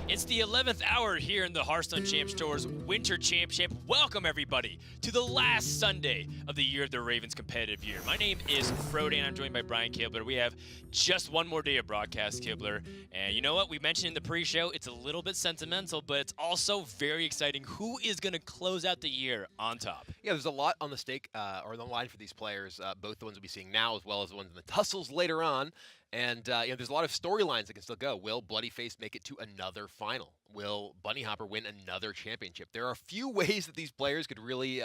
It's the 11th hour here in the Hearthstone Champs Tour's Winter Championship. Welcome, everybody, to the last Sunday of the year of the Ravens competitive year. My name is Frode, and I'm joined by Brian Kibler. We have just one more day of broadcast, Kibler. And you know what? We mentioned in the pre-show, it's a little bit sentimental, but it's also very exciting. Who is going to close out the year on top? Yeah, there's a lot on the stake, or the line for these players, both the ones we'll be seeing now as well as the ones in the tussles later on. And there's a lot of storylines that can still go. Will Bloodyface make it to another final? Will Bunny Hopper win another championship? There are a few ways that these players could really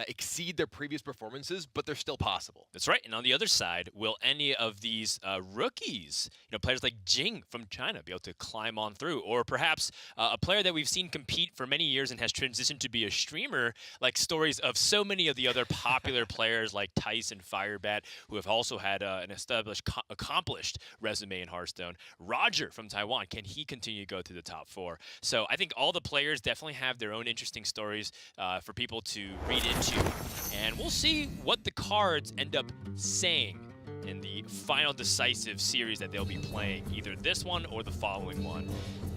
exceed their previous performances, but they're still possible. That's right. And on the other side, will any of these rookies, players like Jing from China, be able to climb on through? Or perhaps a player that we've seen compete for many years and has transitioned to be a streamer, like stories of so many of the other popular players like Tyson Firebat, who have also had an accomplished resume in Hearthstone. Roger from Taiwan, can he continue to go to the top 4? So I think all the players definitely have their own interesting stories for people to read into. And we'll see what the cards end up saying in the final decisive series that they'll be playing, either this one or the following one.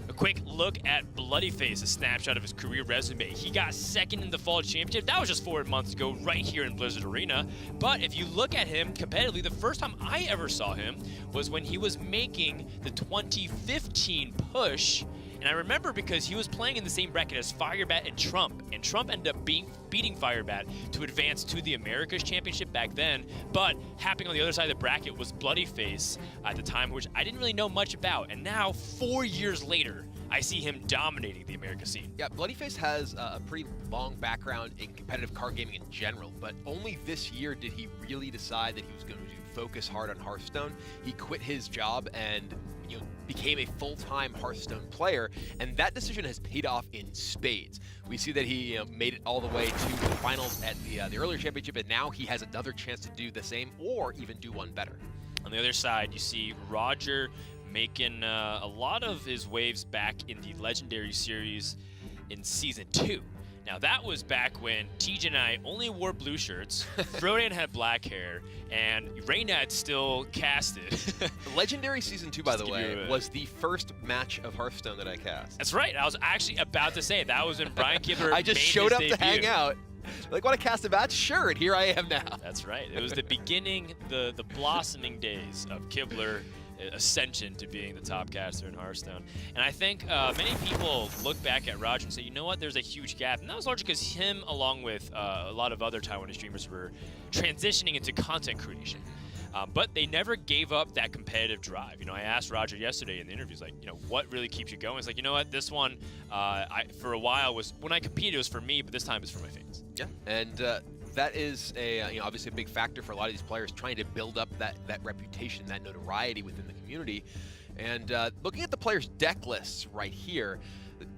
A quick look at Bloodyface, a snapshot of his career resume. He got second in the Fall Championship. That was just 4 months ago, right here in Blizzard Arena. But if you look at him competitively, the first time I ever saw him was when he was making the 2015 push. And I remember because he was playing in the same bracket as Firebat and Trump ended up beating Firebat to advance to the Americas Championship back then. But happening on the other side of the bracket was Bloodyface at the time, which I didn't really know much about. And now, 4 years later, I see him dominating the America scene. Yeah, Bloodyface has a pretty long background in competitive card gaming in general, but only this year did he really decide that he was going to focus hard on Hearthstone. He quit his job and became a full-time Hearthstone player, and that decision has paid off in spades. We see that he made it all the way to the finals at the earlier championship, and now he has another chance to do the same or even do one better. On the other side, you see Roger making a lot of his waves back in the Legendary Series in Season 2. Now, that was back when TJ and I only wore blue shirts, Frodan had black hair, and Reynad still casted. Legendary Season 2, by the way, was the first match of Hearthstone that I cast. That's right. I was actually about to say, that was when Brian Kibler I just showed up debut. to hang out. Like, want to cast a match? Sure, and here I am now. That's right. It was the beginning, the blossoming days of Kibler ascension to being the top caster in Hearthstone. And I think many people look back at Roger and say, you know what, there's a huge gap. And that was largely because him, along with a lot of other Taiwanese streamers, were transitioning into content creation. But they never gave up that competitive drive. I asked Roger yesterday in the interviews, like, what really keeps you going? It's like, you know what, this one, for a while, was when I competed, it was for me, but this time it's for my fans. Yeah, and that is obviously a big factor for a lot of these players trying to build up that reputation, that notoriety within the community. And looking at the players' deck lists right here,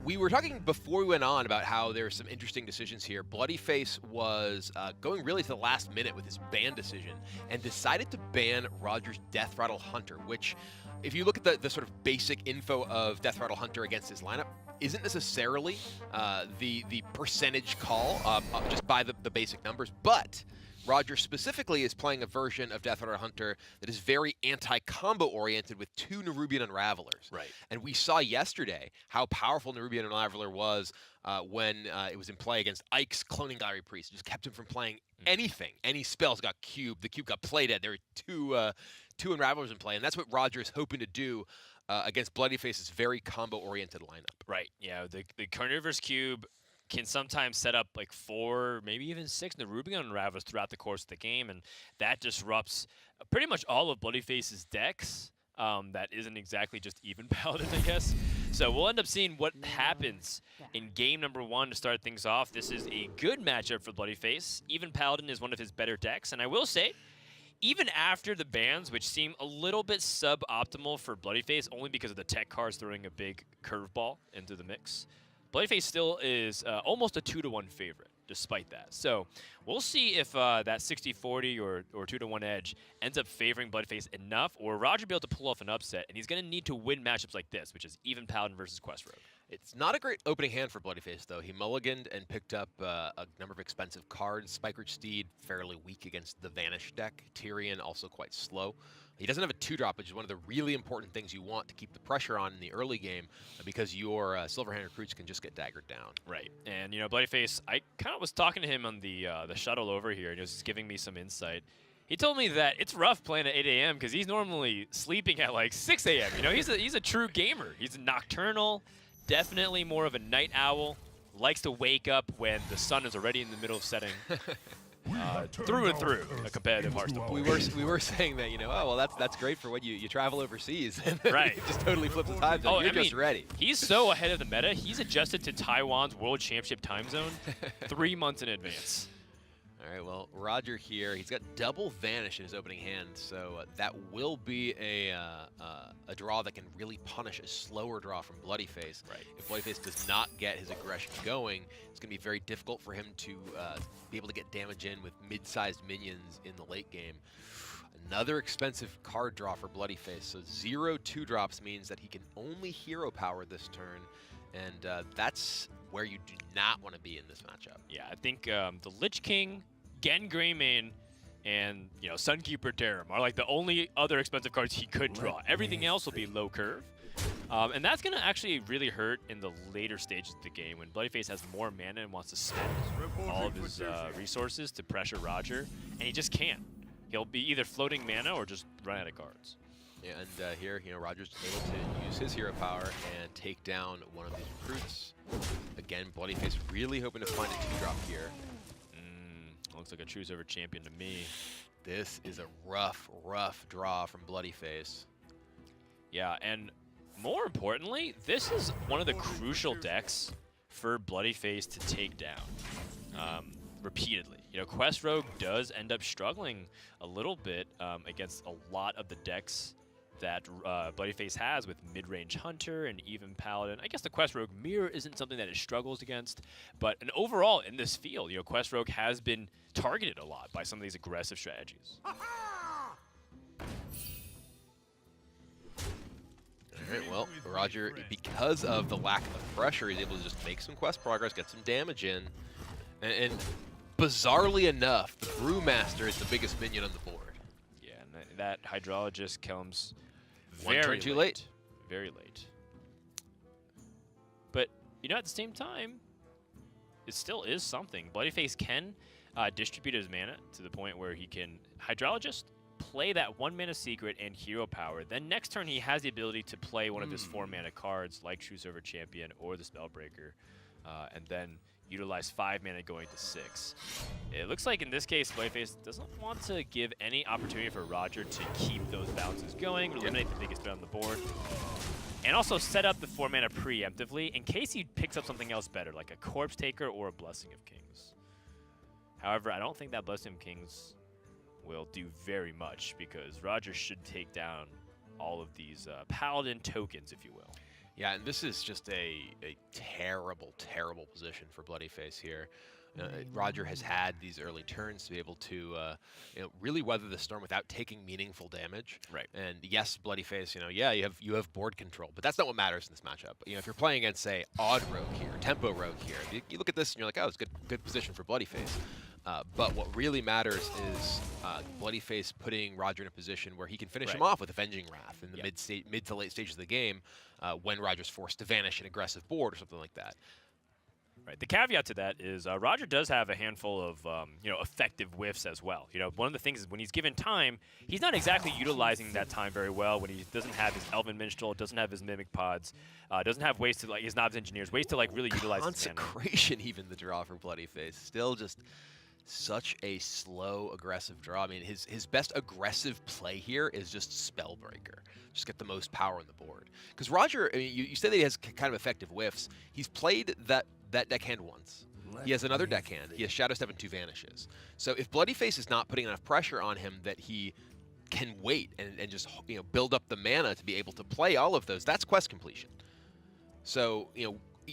we were talking before we went on about how there's some interesting decisions here. Bloodyface was going really to the last minute with his ban decision and decided to ban Roger's Death Rattle Hunter, which, if you look at the sort of basic info of Death Rattle Hunter against his lineup, isn't necessarily the percentage call just by the basic numbers, but Roger specifically is playing a version of Death Rattle Hunter that is very anti-combo oriented with 2 Nerubian Unravelers. Right. And we saw yesterday how powerful Nerubian Unraveler was when it was in play against Ike's Cloning Gallery Priest. It just kept him from playing anything. Any spells got cubed. The cube got play dead. There were two Unravelers in play, and that's what Roger is hoping to do against Bloodyface's very combo-oriented lineup. Right. Yeah, the Carnivorous Cube can sometimes set up like 4, maybe even 6 Nerubian Unravelers throughout the course of the game, and that disrupts pretty much all of Bloodyface's decks. That isn't exactly just even Paladin, I guess. So we'll end up seeing what happens in game number 1 to start things off. This is a good matchup for Bloodyface. Even Paladin is one of his better decks, and I will say, even after the bans, which seem a little bit suboptimal for Bloodyface, only because of the tech cards throwing a big curveball into the mix, Bloodyface still is almost a 2-to-1 favorite, despite that. So we'll see if that 60-40 or 2-to-1 edge ends up favoring Bloodyface enough, or Roger be able to pull off an upset, and he's going to need to win matchups like this, which is even Paladin versus Quest Rogue. It's not a great opening hand for Bloodyface, though. He mulliganed and picked up a number of expensive cards. Spikeridge Steed, fairly weak against the Vanish deck. Tyrion, also quite slow. He doesn't have a 2-drop, which is one of the really important things you want to keep the pressure on in the early game, because your Silverhand recruits can just get daggered down. Right, and Bloodyface, I kind of was talking to him on the shuttle over here, and he was giving me some insight. He told me that it's rough playing at 8 a.m. because he's normally sleeping at like 6 a.m. He's a true gamer. He's nocturnal, definitely more of a night owl. Likes to wake up when the sun is already in the middle of setting. Through and through a competitive Hearthstone player. We were saying that, oh, well, that's great for when you travel overseas. Right. You just totally flip the time zone. You're just ready. He's so ahead of the meta. He's adjusted to Taiwan's World Championship time zone 3 months in advance. All right, well, Roger here, he's got double Vanish in his opening hand, so that will be a draw that can really punish a slower draw from Bloodyface. Right. If Bloodyface does not get his aggression going, it's going to be very difficult for him to be able to get damage in with mid-sized minions in the late game. Another expensive card draw for Bloodyface, so 0 2-drops means that he can only hero power this turn, and that's where you do not want to be in this matchup. Yeah, I think the Lich King, Gen Greymane, and Sunkeeper Terram are like the only other expensive cards he could draw. Everything else will be low curve. And that's going to actually really hurt in the later stages of the game when Bloodyface has more mana and wants to spend all of his resources to pressure Roger, and he just can't. He'll be either floating mana or just run out of cards. Yeah, and here, Roger's able to use his hero power and take down one of these recruits. Again, Bloodyface really hoping to find a 2-drop here. Looks like a Choose Over champion to me. This is a rough, rough draw from Bloodyface. Yeah, and more importantly, this is one of the crucial decks for Bloodyface to take down repeatedly. Quest Rogue does end up struggling a little bit against a lot of the decks that Bloodyface has with mid-range Hunter and even Paladin. I guess the Quest Rogue Mirror isn't something that it struggles against, but overall in this field, Quest Rogue has been targeted a lot by some of these aggressive strategies. All right, well, Roger, because of the lack of pressure, he's able to just make some quest progress, get some damage in, and bizarrely enough, the Brewmaster is the biggest minion on the board. Yeah, and that Hydrologist comes One turn too late. Very late. But, at the same time, it still is something. Bloodyface can distribute his mana to the point where he can Hydrologist, play that 1-mana secret and hero power. Then next turn he has the ability to play one of his 4-mana cards like True Server Champion or the Spellbreaker, and then utilize 5 mana going to 6. It looks like in this case, Bloodyface doesn't want to give any opportunity for Roger to keep those bounces going, eliminate the biggest bet on the board, and also set up the 4 mana preemptively in case he picks up something else better, like a Corpse Taker or a Blessing of Kings. However, I don't think that Blessing of Kings will do very much because Roger should take down all of these Paladin tokens, if you will. Yeah, and this is just a terrible, terrible position for Bloodyface here. Roger has had these early turns to be able to really weather the storm without taking meaningful damage. Right. And yes, Bloodyface, yeah, you have board control, but that's not what matters in this matchup. If you're playing against, say, Odd Rogue here, Tempo Rogue here, you look at this and you're like, oh, it's good position for Bloodyface. But what really matters is Bloodyface putting Roger in a position where he can finish him off with Avenging Wrath in the mid to late stages of the game when Roger's forced to vanish an aggressive board or something like that. Right. The caveat to that is Roger does have a handful of effective whiffs as well. One of the things is when he's given time, he's not exactly utilizing that time very well. When he doesn't have his Elven Minstrel, doesn't have his Mimic Pods, doesn't have ways to his Knobs Engineers, ways to really utilize his mana. Consecration, even the draw for Bloodyface, still just such a slow, aggressive draw. I mean, his best aggressive play here is just Spellbreaker. Just get the most power on the board. Because Roger, I mean, you said that he has kind of effective whiffs. He's played that deckhand once. He has another deckhand. He has Shadow Step and 2 Vanishes. So if Bloodyface is not putting enough pressure on him that he can wait and just build up the mana to be able to play all of those, that's quest completion. So,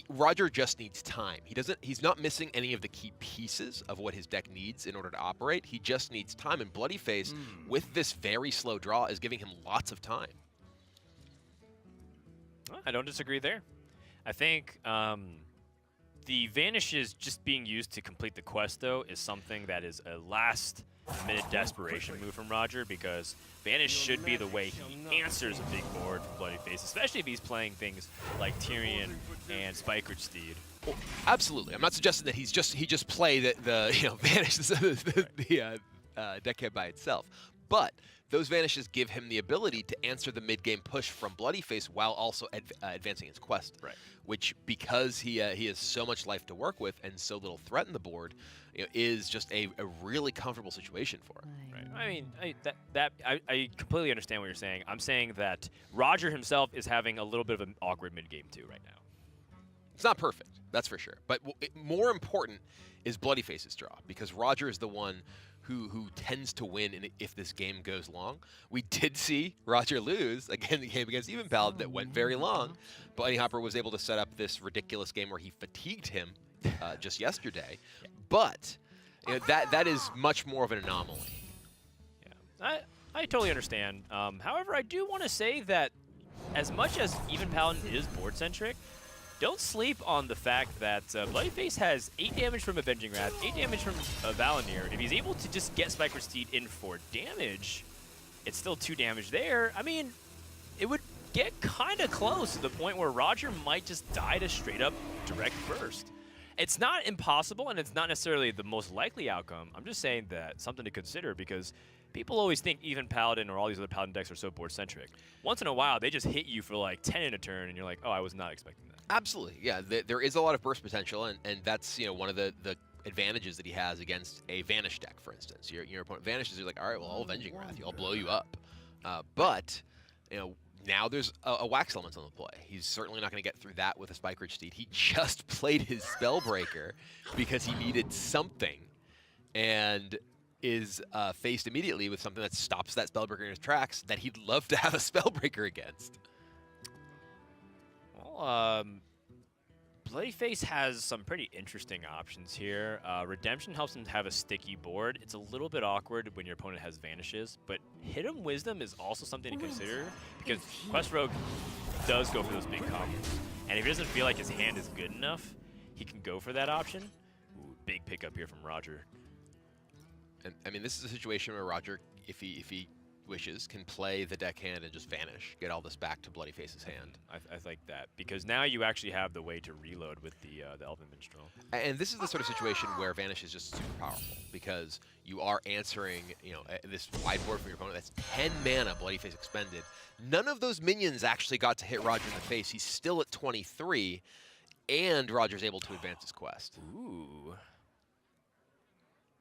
Roger just needs time. He's not missing any of the key pieces of what his deck needs in order to operate. He just needs time, and Bloodyface, with this very slow draw, is giving him lots of time. Well, I don't disagree there. I think the vanishes just being used to complete the quest, though, is something that is a last-minute desperation move from Roger, because Vanish should be the way he answers a big board for Bloodyface, especially if he's playing things like Tyrion and Spikeridge Steed. Well, absolutely. I'm not suggesting that he just play the Vanish the deckhand by itself, but those vanishes give him the ability to answer the mid-game push from Bloodyface while also advancing his quest. Right. Which, because he has so much life to work with and so little threat in the board, is just a really comfortable situation for him. Right. I mean, I completely understand what you're saying. I'm saying that Roger himself is having a little bit of an awkward mid-game too right now. It's not perfect, that's for sure. But more important is Bloodyface's draw, because Roger is the one who tends to win if this game goes long. We did see Roger lose again the game against Even Paladin that went very long. Bunny Hopper was able to set up this ridiculous game where he fatigued him just yesterday. But that is much more of an anomaly. Yeah, I totally understand. However, I do want to say that as much as Even Paladin is board-centric, don't sleep on the fact that Bloodyface has 8 damage from Avenging Wrath, 8 damage from Valinir. If he's able to just get Spikeridge Steed in for damage, it's still 2 damage there. I mean, it would get kind of close to the point where Roger might just die to straight-up direct burst. It's not impossible, and it's not necessarily the most likely outcome. I'm just saying that something to consider, because people always think Even Paladin or all these other Paladin decks are so board-centric. Once in a while, they just hit you for like 10 in a turn, and you're like, oh, I was not expecting that. Absolutely, yeah. There is a lot of burst potential, and that's one of the advantages that he has against a Vanish deck, for instance. Your opponent vanishes, you're like, all right, well, I'll Avenging Wrath, I'll blow you up. But now there's a Wax Element on the play. He's certainly not going to get through that with a Spikeridge Steed. He just played his Spellbreaker because he needed something, and is faced immediately with something that stops that Spellbreaker in his tracks that he'd love to have a Spellbreaker against. Well, Bloodyface has some pretty interesting options here. Redemption helps him have a sticky board. It's a little bit awkward when your opponent has vanishes, but Hidden Wisdom is also something to consider, because Quest Rogue does go for those big combos. And if he doesn't feel like his hand is good enough, he can go for that option. Ooh, big pickup here from Roger. And I mean, this is a situation where Roger, if he wishes, can play the deckhand and just vanish, get all this back to Bloodyface's hand. I like that, because now you actually have the way to reload with the Elven Minstrel. And this is the sort of situation where Vanish is just super powerful, because you are answering, this wide board from your opponent. That's 10 mana Bloodyface expended. None of those minions actually got to hit Roger in the face. He's still at 23, and Roger's able to advance his quest. Ooh.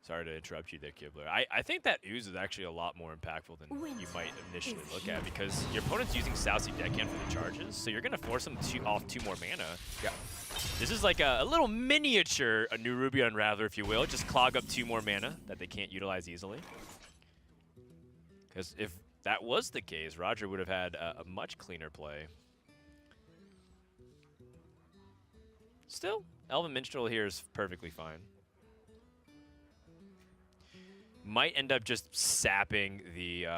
Sorry to interrupt you there, Kibler. I think that Ooze is actually a lot more impactful than you might initially look at, because your opponent's using Sousy Deckhand for the charges, so you're going to force him off 2 more mana. Yeah. This is like a little miniature a new Ruby Unraveler, if you will. Just clog up 2 more mana that they can't utilize easily. Because if that was the case, Roger would have had a much cleaner play. Still, Elven Minstrel here is perfectly fine. Might end up just sapping the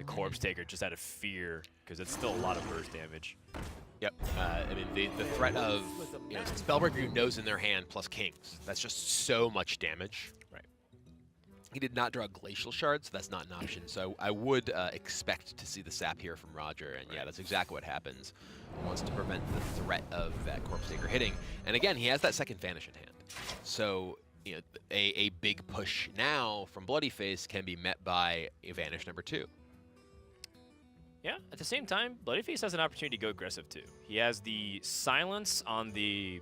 Corpse Taker just out of fear, because it's still a lot of burst damage. Yep. I mean, the threat of Spellbreaker knows in their hand plus Kings. That's just so much damage. Right. He did not draw Glacial Shard, so that's not an option. So I would expect to see the sap here from Roger, and yeah, that's exactly what happens. He wants to prevent the threat of that Corpse Taker hitting. And again, he has that second Vanish in hand. So a big push now from Bloodyface can be met by a Vanish number 2. Yeah, at the same time, Bloodyface has an opportunity to go aggressive too. He has the Silence on the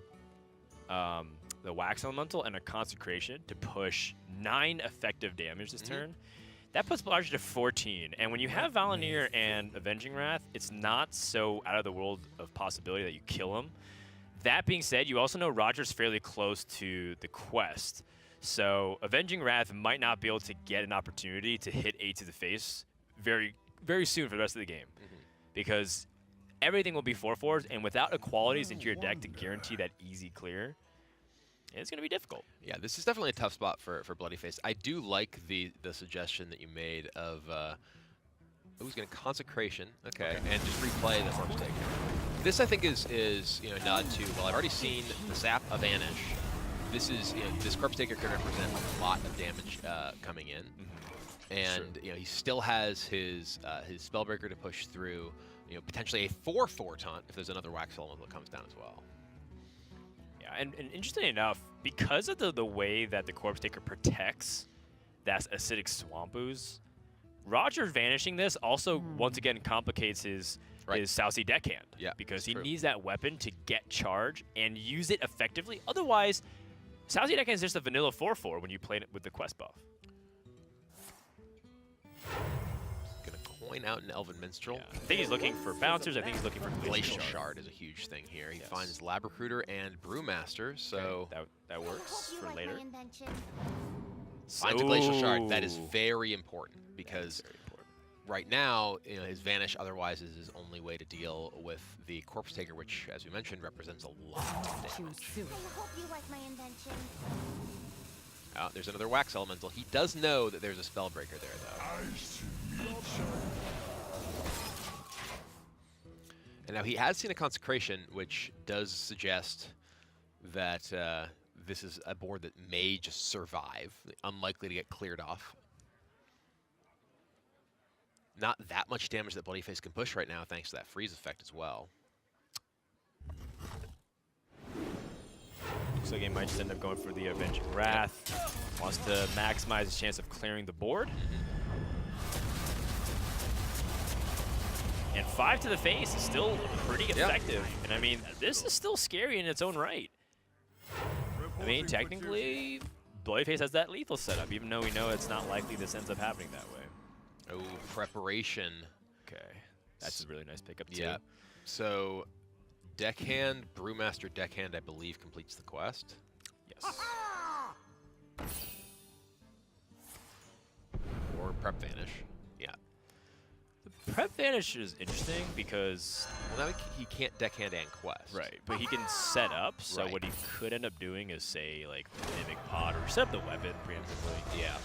Wax Elemental and a Consecration to push 9 effective damage this turn. That puts Roger to 14, and when you have Valinir and Avenging Wrath, it's not so out of the world of possibility that you kill him. That being said, you also know Roger's fairly close to the quest, so Avenging Wrath might not be able to get an opportunity to hit 8 to the face very, very soon for the rest of the game, because everything will be 4/4s, and without equalities into your deck to guarantee that easy clear, it's going to be difficult. Yeah, this is definitely a tough spot for Bloodyface. I do like the suggestion that you made of Oh, he's going to Consecration. Okay, and just replay the Corpse Taker. This, I think, is you know, nod to, well, I've already seen the Sap of Vanish. This is, you know, this Corpse Taker can represent a lot of damage coming in. And you know, he still has his Spellbreaker to push through, you know, potentially a 4/4 taunt if there's another Wax Element that comes down as well. Yeah, and interestingly enough, because of the way that the Corpse Taker protects that acidic Swamp Ooze, Roger vanishing this also once again complicates his Southsea deckhand. Yeah, because he needs that weapon to get charge and use it effectively. Otherwise, Southsea deckhand is just a vanilla 4/4 when you play it with the quest buff. Gonna coin out an Elven Minstrel. Yeah. I think he's looking for bouncers. I think he's looking for Glacial Shard is a huge thing here. He finds Lab Recruiter and Brewmaster, so that works for later. Finds a Glacial Shard. That is very important because right now, you know, his Vanish otherwise is his only way to deal with the Corpse Taker, which, as we mentioned, represents a lot of damage. I hope you like my invention. There's another Wax Elemental. He does know that there's a Spellbreaker there, though. And now he has seen a Consecration, which does suggest that this is a board that may just survive, unlikely to get cleared off. Not that much damage that Bloodyface can push right now, thanks to that freeze effect as well. Looks like he might just end up going for the Avenging Wrath. Wants to maximize his chance of clearing the board. And 5 to the face is still pretty effective. And I mean, this is still scary in its own right. I mean, technically, Bloodyface has that lethal setup, even though we know it's not likely this ends up happening that way. Oh, Preparation. Okay. That's a really nice pickup, too. Yeah. So, Deckhand, Brewmaster Deckhand, I believe, completes the quest. Yes. Or Prep Vanish. Yeah. The Prep Vanish is interesting because... Well, now he can't Deckhand and quest. Right, but he can set up, so what he could end up doing is, say, like, Mimic Pod or set up the weapon preemptively. Yeah.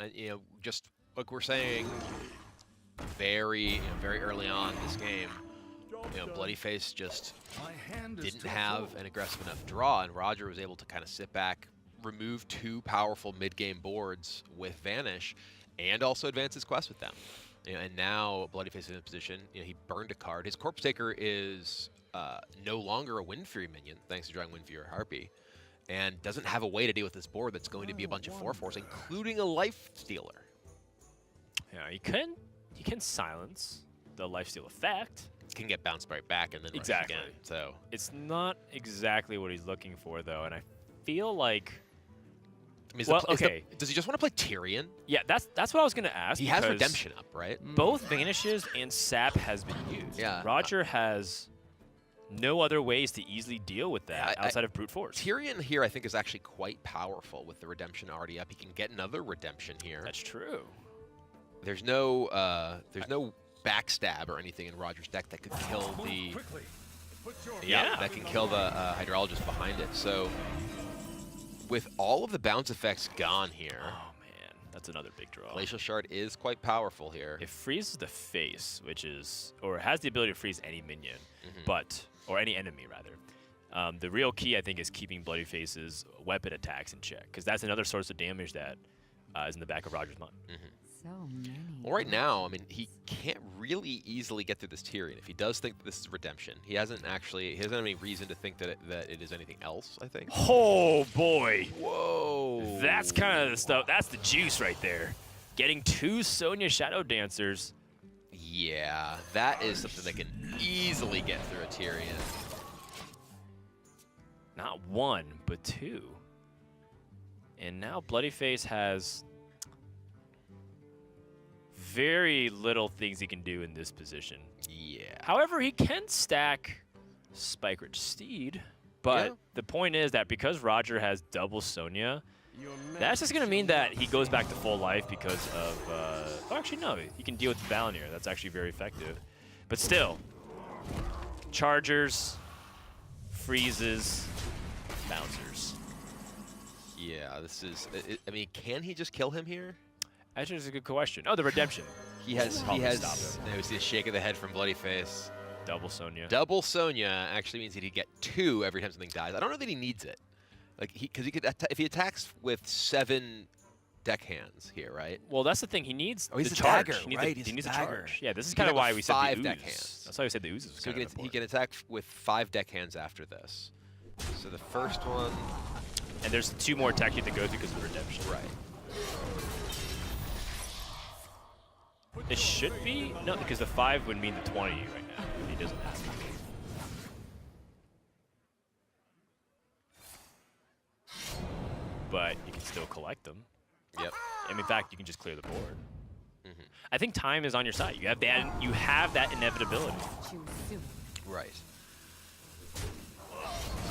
And, you know, just like we're saying, very early on in this game, you know, Bloodyface just didn't have an aggressive enough draw, and Roger was able to kind of sit back, remove 2 powerful mid-game boards with Vanish, and also advance his quest with them. You know, and now Bloodyface is in a position, you know, he burned a card. His Corpse Taker is no longer a Wind Fury minion, thanks to drawing Wind Fury or Harpy, and doesn't have a way to deal with this board that's going to be a bunch of 4/4s, including a Life Stealer. Yeah, he can silence the Lifesteal effect. Can get bounced right back and then rush again. So it's not exactly what he's looking for, though, and I feel like... I mean, well, okay. Does he just want to play Tyrion? Yeah, that's what I was going to ask. He has Redemption up, right? Both Vanishes and Sap has been used. Yeah. Roger has no other ways to easily deal with that outside of brute force. Tyrion here, I think, is actually quite powerful with the Redemption already up. He can get another Redemption here. That's true. There's no backstab or anything in Roger's deck that could kill the... that can kill the Hydrologist behind it. So with all of the bounce effects gone here... Oh, man. That's another big draw. Glacial Shard is quite powerful here. It freezes the face, which is... Or has the ability to freeze any minion, or any enemy, rather. The real key, I think, is keeping Bloodyface's weapon attacks in check, because that's another source of damage that is in the back of Roger's mind. So many. Well, right now, I mean, he can't really easily get through this Tyrion. If he does think that this is Redemption, he hasn't any reason to think that it is anything else, I think. Oh, boy. Whoa. That's kind of the stuff. That's the juice right there. Getting 2 Sonya Shadow Dancers. Yeah, that is something that can easily get through a Tyrion. Not 1, but 2. And now Bloodyface has very little things he can do in this position. Yeah. However, he can stack Spike-Rich Steed, but the point is that because Roger has double Sonya, that's just going to mean that he goes back to full life because of... oh, actually, no. He can deal with Valnir. That's actually very effective. But still, Chargers, Freezes, Bouncers. Yeah, this is... I mean, can he just kill him here? Actually, it's a good question. Oh, the redemption. He has, Probably stop him. there was a shake of the head from Bloodyface. Double Sonya. Double Sonya actually means that he'd get 2 every time something dies. I don't know that he needs it. Like, because he could, if he attacks with 7 deckhands here, right? Well, that's the thing. He needs he's the a charge. dagger, he needs, right? he He's needs a a dagger. charge. Yeah, this is He can kind of have why a we said 5 the ooze. deckhands. That's why we said the ooze was So kind of he important. can attack with 5 deckhands after this. So the first one, And there's 2 more attacks you have to go through because of the redemption. right? It should be no, because the 5 would mean the 20 right now. He doesn't have to. But you can still collect them. Yep. And in fact, you can just clear the board. Mm-hmm. I think time is on your side. You have that. You have that inevitability. Right.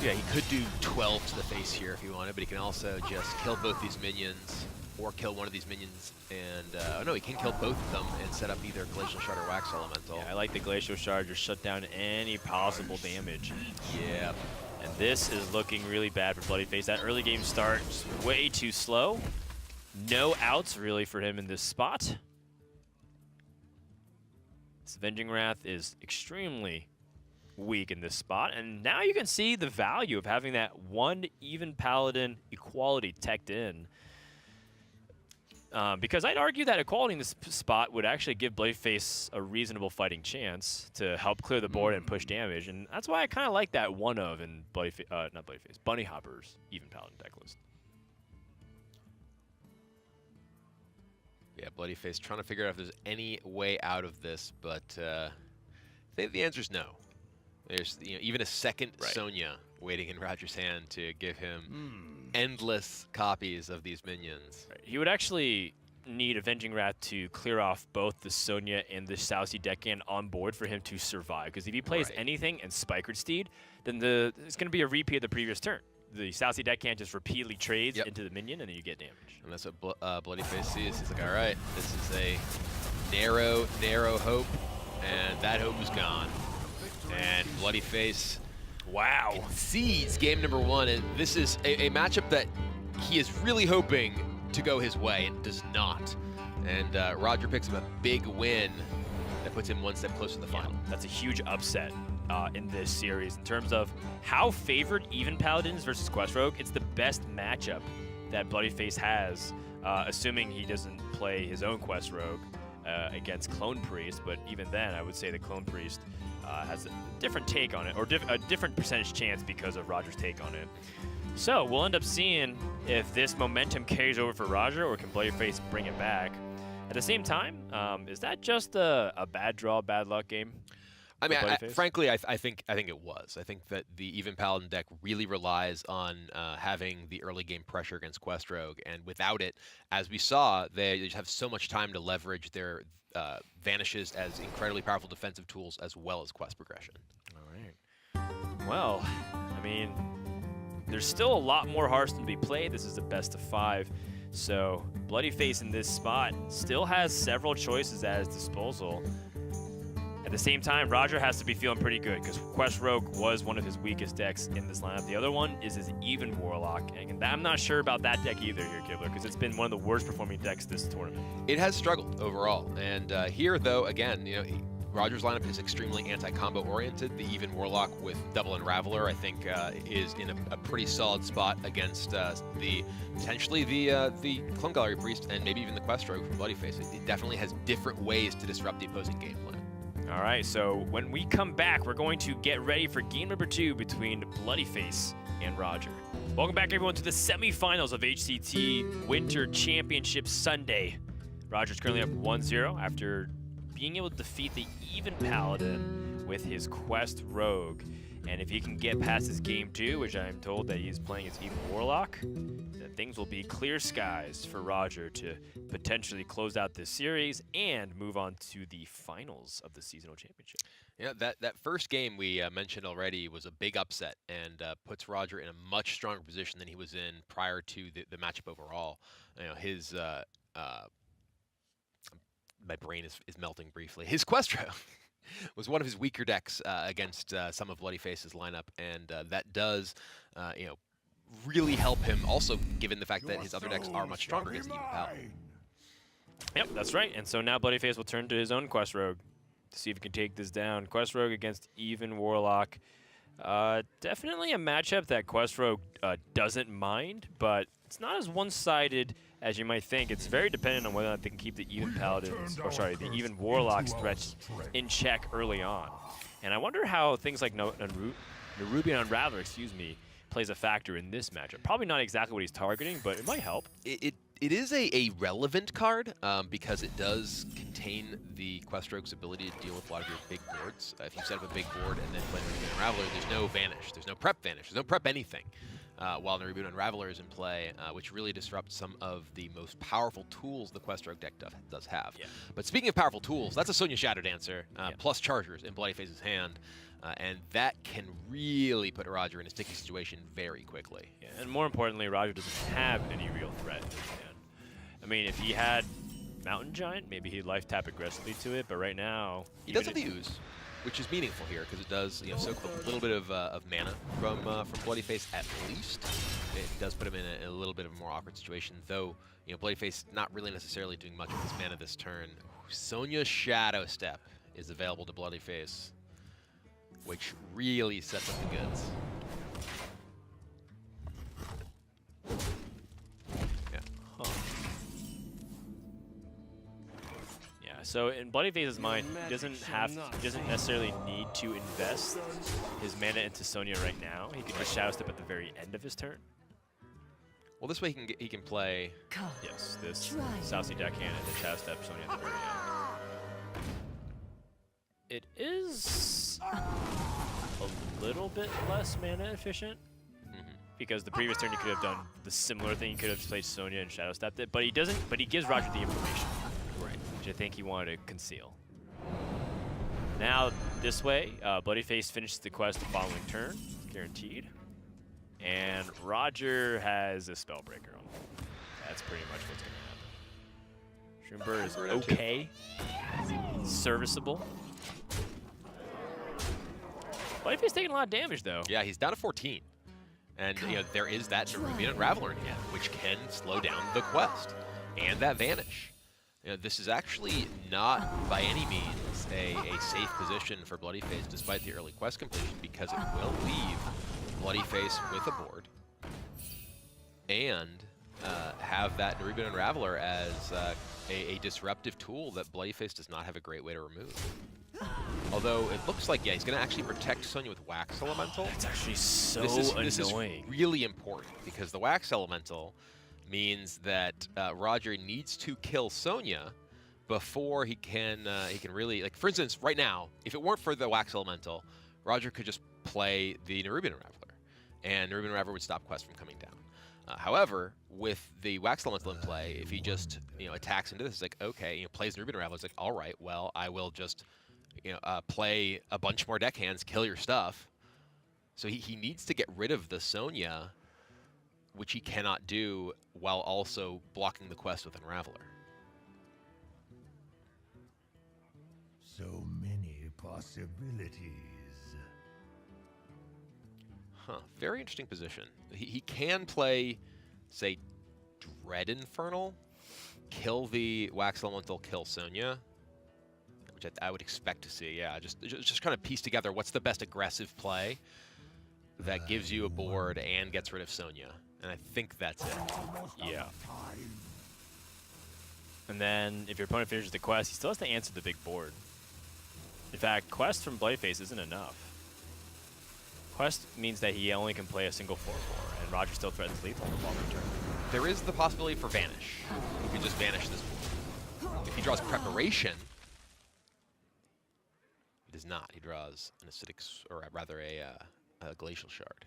Yeah, he could do 12 to the face here if he wanted, but he can also just kill both these minions or kill one of these minions. And, oh no, he can kill both of them and set up either Glacial Shard or Wax Elemental. Yeah, I like the Glacial Shard to shut down any possible damage. Yeah. And this is looking really bad for Bloodyface. That early game start is way too slow. No outs really for him in this spot. This Avenging Wrath is extremely weak in this spot, and now you can see the value of having that 1 even Paladin equality teched in. Because I'd argue that equality in this spot would actually give Bloodyface a reasonable fighting chance to help clear the board and push damage, and that's why I kind of like that one of in Bunny Hopper's even Paladin deck list. Yeah, Bloodyface trying to figure out if there's any way out of this, but I think the answer is no. There's even a second Sonya waiting in Roger's hand to give him endless copies of these minions. Right. He would actually need Avenging Wrath to clear off both the Sonya and the Sousy deckhand on board for him to survive. Because if he plays anything and Spikered Steed, then it's going to be a repeat of the previous turn. The Sousy deckhand just repeatedly trades into the minion, and then you get damage. And that's what Bloodyface sees. He's like, all right, this is a narrow, narrow hope, and that hope is gone. And Bloodyface concedes game number 1, and this is a matchup that he is really hoping to go his way and does not. And Roger picks up a big win that puts him 1 step closer to the final. That's a huge upset in this series in terms of how favored even Paladins versus Quest Rogue. It's the best matchup that Bloodyface has, assuming he doesn't play his own Quest Rogue against Clone Priest. But even then, I would say the Clone Priest has a different take on it, or a different percentage chance because of Roger's take on it. So we'll end up seeing if this momentum carries over for Roger, or can Bloodyface bring it back. At the same time, is that just a bad draw, bad luck game? I mean, frankly, I think it was. I think that the Even Paladin deck really relies on having the early game pressure against Quest Rogue, and without it, as we saw, they just have so much time to leverage their vanishes as incredibly powerful defensive tools as well as quest progression. All right. Well, I mean, there's still a lot more Hearthstone to be played. This is the best of 5. So Bloodyface in this spot still has several choices at his disposal. At the same time, Roger has to be feeling pretty good because Quest Rogue was one of his weakest decks in this lineup. The other one is his Even Warlock, and I'm not sure about that deck either here, Kibler, because it's been one of the worst performing decks this tournament. It has struggled overall, and here, though, again, Roger's lineup is extremely anti-combo oriented. The Even Warlock with Double Unraveler, I think, is in a pretty solid spot against potentially the Clone Gallery Priest and maybe even the Quest Rogue from Bloodyface. It definitely has different ways to disrupt the opposing game plan. All right, so when we come back, we're going to get ready for game number 2 between Bloodyface and Roger. Welcome back, everyone, to the semifinals of HCT Winter Championship Sunday. Roger's currently up 1-0 after being able to defeat the Even Paladin with his Quest Rogue. And if he can get past his game 2, which I'm told that he's playing his Even Warlock, then things will be clear skies for Roger to potentially close out this series and move on to the finals of the seasonal championship. Yeah, that first game we mentioned already was a big upset and puts Roger in a much stronger position than he was in prior to the matchup overall. His my brain is melting briefly. His Quest Rogue was one of his weaker decks against some of Bloodyface's lineup, and that does, really help him. Also, given the fact that his other decks are much stronger against Even Paladin. Yep, that's right. And so now Bloodyface will turn to his own Quest Rogue to see if he can take this down. Quest Rogue against even Warlock. Definitely a matchup that Quest Rogue doesn't mind, but it's not as one-sided as you might think. It's very dependent on whether or not they can keep the even Paladins, or sorry, the even Warlock's threats in check early on. And I wonder how things like Nerubian Unraveler, excuse me, plays a factor in this matchup. Probably not exactly what he's targeting, but it might help. It is a relevant card because it does contain the Quest Rogue's ability to deal with a lot of your big boards. If you set up a big board and then play Nerubian Unraveler, there's no Vanish, there's no Prep Vanish, there's no Prep anything. While Nerubian Unraveler is in play, which really disrupts some of the most powerful tools the Quest Rogue deck does have. Yeah. But speaking of powerful tools, that's a Sonya Shadow Dancer plus Chargers in Bloodyface's hand. And that can really put Roger in a sticky situation very quickly. Yeah, and more importantly, Roger doesn't have any real threat in his hand. I mean, if he had Mountain Giant, maybe he'd life tap aggressively to it, but right now... He does have the Ooze, which is meaningful here, because it does soak up a little bit of mana from Bloodyface at least. It does put him in a little bit of a more awkward situation, though Bloodyface not really necessarily doing much with his mana this turn. Sonya's Shadow Step is available to Bloodyface, which really sets up the goods. Yeah. Huh. Yeah, so in Bloodyface's mind, he doesn't necessarily need to invest his mana into Sonya right now. He could just Shadow Step at the very end of his turn. Well, this way he can play. Yes, this South Sea Deckhand and the Shadow Step Sonya at the very end. It is a little bit less mana efficient because the previous turn you could have done the similar thing. You could have played Sonya and Shadow Stepped it, but he doesn't. But he gives Roger the information, right? Which I think he wanted to conceal. Now this way, Bloodyface finishes the quest the following turn, guaranteed, and Roger has a Spellbreaker on him. That's pretty much what's going to happen. Shroomber is okay, serviceable. Bloodyface taking a lot of damage, though. Yeah, he's down to 14. And there is that Nerubian Unraveler in hand, which can slow down the quest. And that Vanish. This is actually not, by any means, a safe position for Bloodyface, despite the early quest completion, because it will leave Bloodyface with a board. And have that Nerubian Unraveler as a disruptive tool that Bloodyface does not have a great way to remove. Although it looks like, he's going to actually protect Sonya with Wax Elemental. That's actually so annoying. This is really important because the Wax Elemental means that Roger needs to kill Sonya before he can really, like, for instance, right now, if it weren't for the Wax Elemental, Roger could just play the Nerubian Unraveler, and Nerubian Unraveler would stop quests from coming down. However, with the Wax Elemental in play, if he just attacks into this, it's like, okay, plays Nerubian Unraveler, it's like, all right, well, I will just play a bunch more deckhands, kill your stuff. So he needs to get rid of the Sonya, which he cannot do while also blocking the quest with Unraveler. So many possibilities. Huh, very interesting position. He can play, say, Dread Infernal, kill the Wax Elemental, kill Sonya, which I would expect to see. Yeah, just kind of piece together what's the best aggressive play that gives you a board and gets rid of Sonya. And I think that's it. Yeah. And then if your opponent finishes the quest, he still has to answer the big board. In fact, quest from Bloodyface isn't enough. Quest means that he only can play a single 4/4, and Roger still threatens lethal on the following turn. There is the possibility for Vanish. He can just vanish this board. If he draws Preparation, he does not. He draws an Acidic, or rather a Glacial Shard.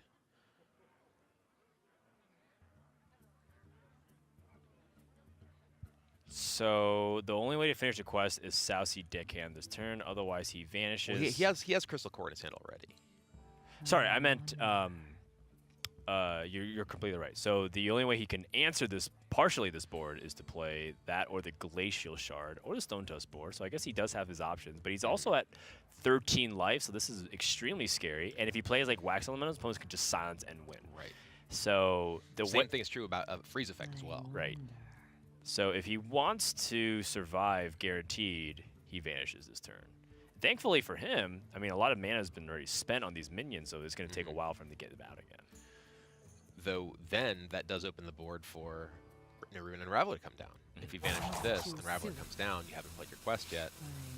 So the only way to finish the quest is South Sea Deckhand this turn. Otherwise, he vanishes. Well, he has Crystal Core in his hand already. Sorry, I meant you're completely right. So the only way he can answer this partially this board is to play that or the Glacial Shard or the Stone Tusk board. So I guess he does have his options, but he's also at 13 life, so this is extremely scary. And if he plays like Wax Elemental, his opponents could just silence and win. Right. So the same thing is true about Freeze Effect as well. Right. So if he wants to survive guaranteed, he vanishes this turn. Thankfully for him, I mean, a lot of mana has been already spent on these minions, so it's going to take a while for him to get them out again. Though then that does open the board for Nerubian Unraveler to come down. If he vanishes this, and Unraveler comes down, you haven't played your quest yet.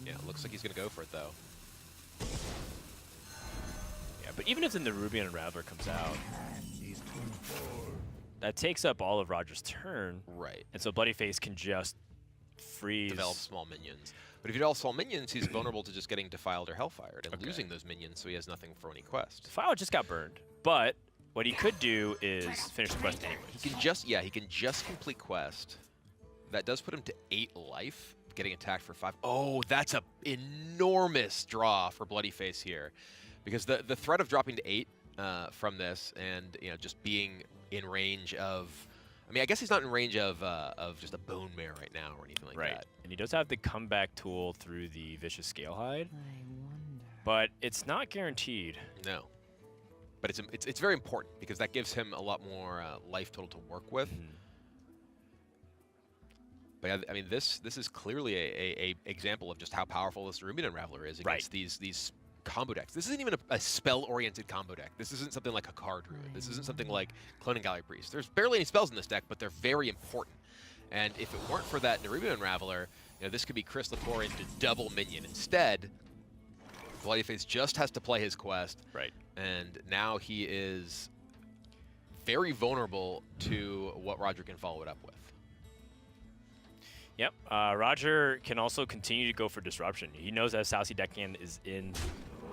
Yeah, it looks like he's going to go for it, though. Yeah, but even if the Nerubian Unraveler comes out, that takes up all of Roger's turn. Right. And so Bloodyface can just freeze. Develop small minions. But if you develop small minions, he's vulnerable to just getting defiled or hellfired and losing those minions, so he has nothing for any quest. Defile just got burned, but what he could do is finish the quest anyway. He can just complete quest. That does put him to 8 life, getting attacked for 5. Oh, that's a enormous draw for Bloodyface here, because the threat of dropping to 8 from this, and just being in range of, I mean, I guess he's not in range of just a bone mare right now or anything like that. And he does have the comeback tool through the Vicious Scalehide, but it's not guaranteed. No. But it's very important, because that gives him a lot more life total to work with. But yeah, I mean, this is clearly a example of just how powerful this Nerubian Unraveler is against these combo decks. This isn't even a spell-oriented combo deck. This isn't something like a card druid. This isn't something like Cloning Gallery Priest. There's barely any spells in this deck, but they're very important. And if it weren't for that Nerubian Unraveler, this could be Crystal Core into double minion. Instead, Bloodyface just has to play his quest. Right. And now he is very vulnerable to what Roger can follow it up with. Yep. Roger can also continue to go for Disruption. He knows that Southsea Deckhand is in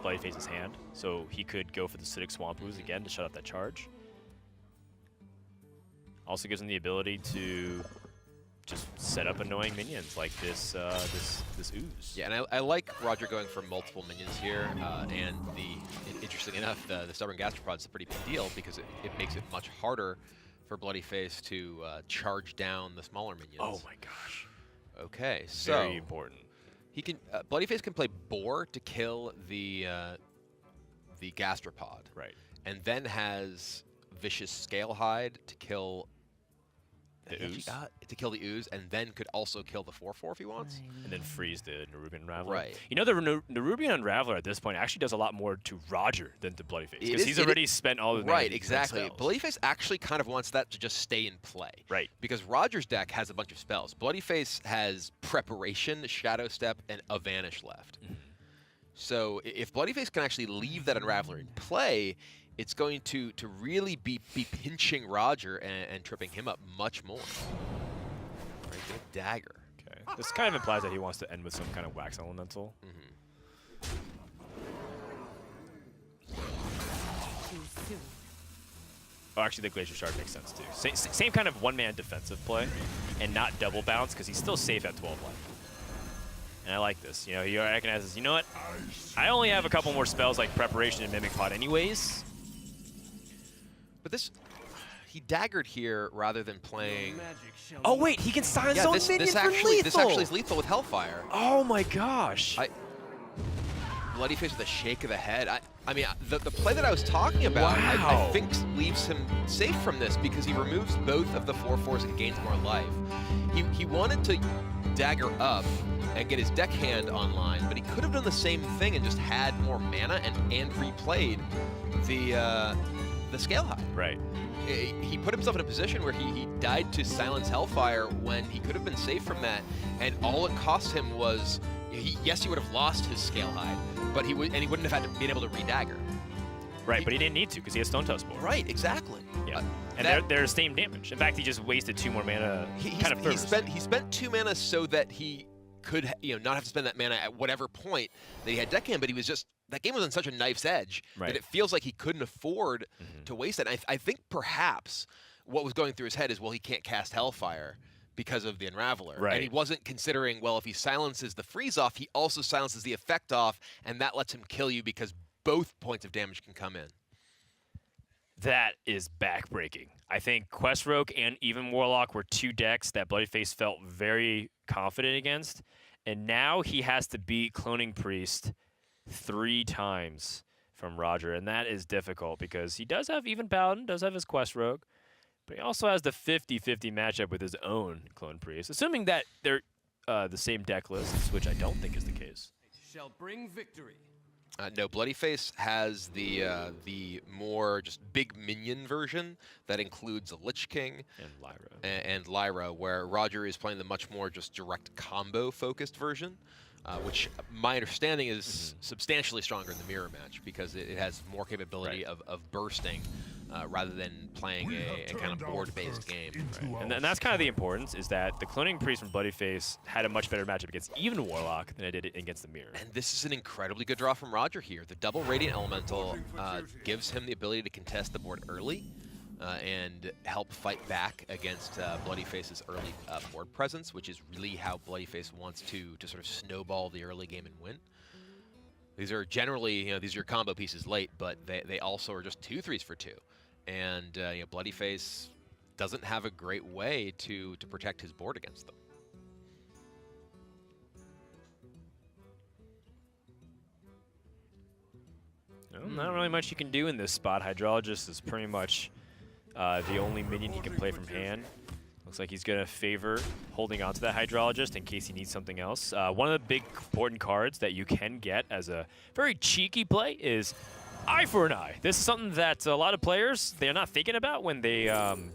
Bloodyface's hand, so he could go for the Acidic Swamp Ooze again to shut up that charge. Also gives him the ability to just set up annoying minions like this this Ooze. Yeah, and I like Roger going for multiple minions here, and interestingly enough, the Stubborn Gastropod's a pretty big deal, because it makes it much harder for Bloodyface to charge down the smaller minions. Oh my gosh. Okay, so very important. He can Bloodyface can play Boar to kill the Gastropod. Right. And then has Vicious Scalehide to kill the Ooze. To kill the Ooze, and then could also kill the 4/4 if he wants. And then freeze the Nerubian Unraveler. Right. You know, the Nerubian Unraveler at this point actually does a lot more to Roger than to Bloodyface, because he's already spent all of the Right, exactly. Bloodyface actually kind of wants that to just stay in play. Right. Because Roger's deck has a bunch of spells. Bloodyface has Preparation, Shadow Step, and a Vanish left. So if Bloodyface can actually leave that Unraveler in play, it's going to really be pinching Roger and tripping him up much more. All right, get a dagger. Okay. This kind of implies that he wants to end with some kind of Wax Elemental. Oh, actually, the Glacier Shard makes sense, too. Same kind of one-man defensive play, and not double bounce, because he's still safe at 12 life. And I like this. He recognizes, you know what? I only have a couple more spells like Preparation and Mimic Pod anyways. But this, he daggered here rather than playing. Oh wait, he can silence his own minion this for actually lethal. is lethal with Hellfire. Oh my gosh. Bloodyface with a shake of the head. I mean, the play that I was talking about, I think leaves him safe from this, because he removes both of the 4/4s and gains more life. He wanted to dagger up and get his deckhand online, but he could have done the same thing and just had more mana and replayed the Scalehide. Right. He put himself in a position where he died to silence Hellfire when he could have been safe from that, and all it cost him was, yes, he would have lost his Scalehide, but he wouldn't have had to be able to re-dagger. Right, but he didn't need to, because he has Stone Tusk Bolt. Right, exactly. Yeah. And they're same damage. In fact, he just wasted 2 more mana. He spent 2 mana so that he could not have to spend that mana at whatever point that he had deckhand, but he was just, that game was on such a knife's edge that it feels like he couldn't afford to waste it. And I think perhaps what was going through his head is, well, he can't cast Hellfire because of the Unraveler. Right. And he wasn't considering, well, if he silences the freeze off, he also silences the effect off, and that lets him kill you because both points of damage can come in. That is backbreaking. I think Quest Rogue and even Warlock were 2 decks that Bloodyface felt very confident against, and now he has to beat Cloning Priest 3 times from Roger, and that is difficult because he does have even Paladin, does have his Quest Rogue, But he also has the 50-50 matchup with his own Clone Priest, assuming that they're the same deck lists, which I don't think is the case. Shall bring victory. No, Bloodyface has the more just big minion version that includes a Lich King And Lyra. and Lyra, where Roger is playing the much more just direct combo-focused version, which my understanding is substantially stronger in the mirror match because it has more capability of bursting rather than playing a kind of board-based game. And that's kind of the importance, is that the Cloning Priest from Bloodyface had a much better matchup against even Warlock than it did against the Mirror. And this is an incredibly good draw from Roger here. The double Radiant Elemental gives him the ability to contest the board early and help fight back against Bloodyface's early board presence, which is really how Bloodyface wants to sort of snowball the early game and win. These are generally, these are your combo pieces late, but they also are just 2/3s for 2. And Bloodyface doesn't have a great way to protect his board against them. Well, not really much you can do in this spot. Hydrologist is pretty much the only minion he can play from hand. Looks like he's going to favor holding on to that Hydrologist in case he needs something else. One of the big important cards that you can get as a very cheeky play is Eye for an Eye. This is something that a lot of players, they're not thinking about when they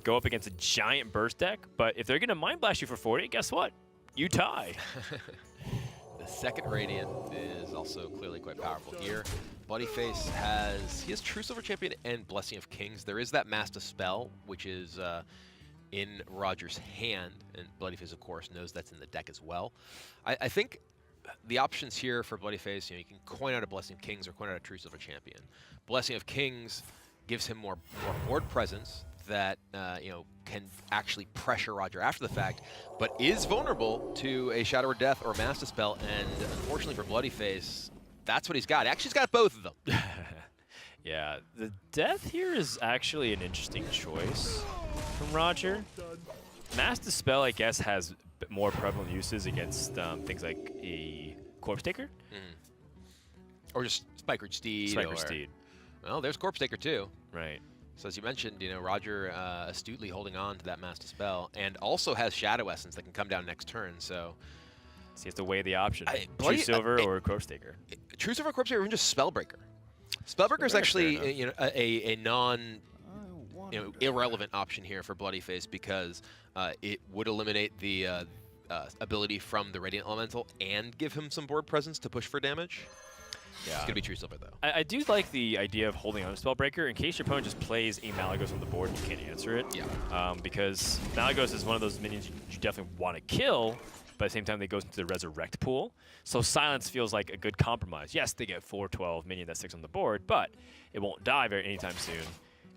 go up against a giant burst deck. But if they're going to Mind Blast you for 40, guess what? You tie. The second Radiant is also clearly quite powerful here. Bloodyface has True Silver Champion and Blessing of Kings. There is that Master Spell, which is in Roger's hand, and Bloodyface, of course, knows that's in the deck as well. I think the options here for Bloodyface, you can coin out a Blessing of Kings or coin out a True Silver Champion. Blessing of Kings gives him more board presence that can actually pressure Roger after the fact, but is vulnerable to a Shadow or Death or Master Spell, and unfortunately for Bloodyface, that's what he's got. Actually, he's got both of them. Yeah, the Death here is actually an interesting choice from Roger. Master Spell, I guess, has more prevalent uses against things like a Corpse Taker. Or just Spike Ridge Steed. Spike Steed. Well, there's Corpse Taker too. Right. So as you mentioned, Roger astutely holding on to that Master Spell, and also has Shadow Essence that can come down next turn, so he has to weigh the option. True Silver or Corpse Taker. True Silver, Corpse Taker, or even just Spellbreaker. Spellbreaker is actually a non irrelevant option here for Bloodyface because it would eliminate the ability from the Radiant Elemental and give him some board presence to push for damage. Yeah. It's going to be True Silver, though. I do like the idea of holding on to Spellbreaker in case your opponent just plays a Malygos on the board and you can't answer it. Yeah. Because Malygos is one of those minions you definitely want to kill, but at the same time they go into the Resurrect pool. So Silence feels like a good compromise. Yes, they get 4/12 minion that sticks on the board, but it won't die anytime soon,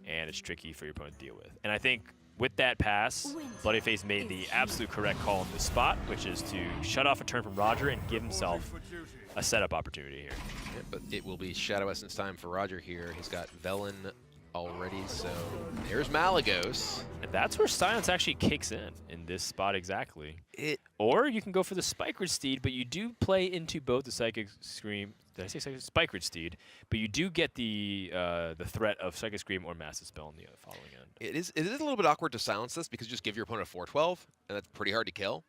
and it's tricky for your opponent to deal with. And I think with that pass, Bloodyface made the absolute correct call in this spot, which is to shut off a turn from Roger and give himself a setup opportunity here. Yeah, but it will be Shadow Essence time for Roger here. He's got Velen already, so there's Malygos. And that's where Silence actually kicks in this spot exactly. Or you can go for the Spike Ridge Steed, but you do play into both the Psychic Scream. Did I say Spike Ridge Steed? But you do get the threat of Psychic Scream or Master Spell on the following end. It is a little bit awkward to silence this because you just give your opponent a 4/12, and that's pretty hard to kill.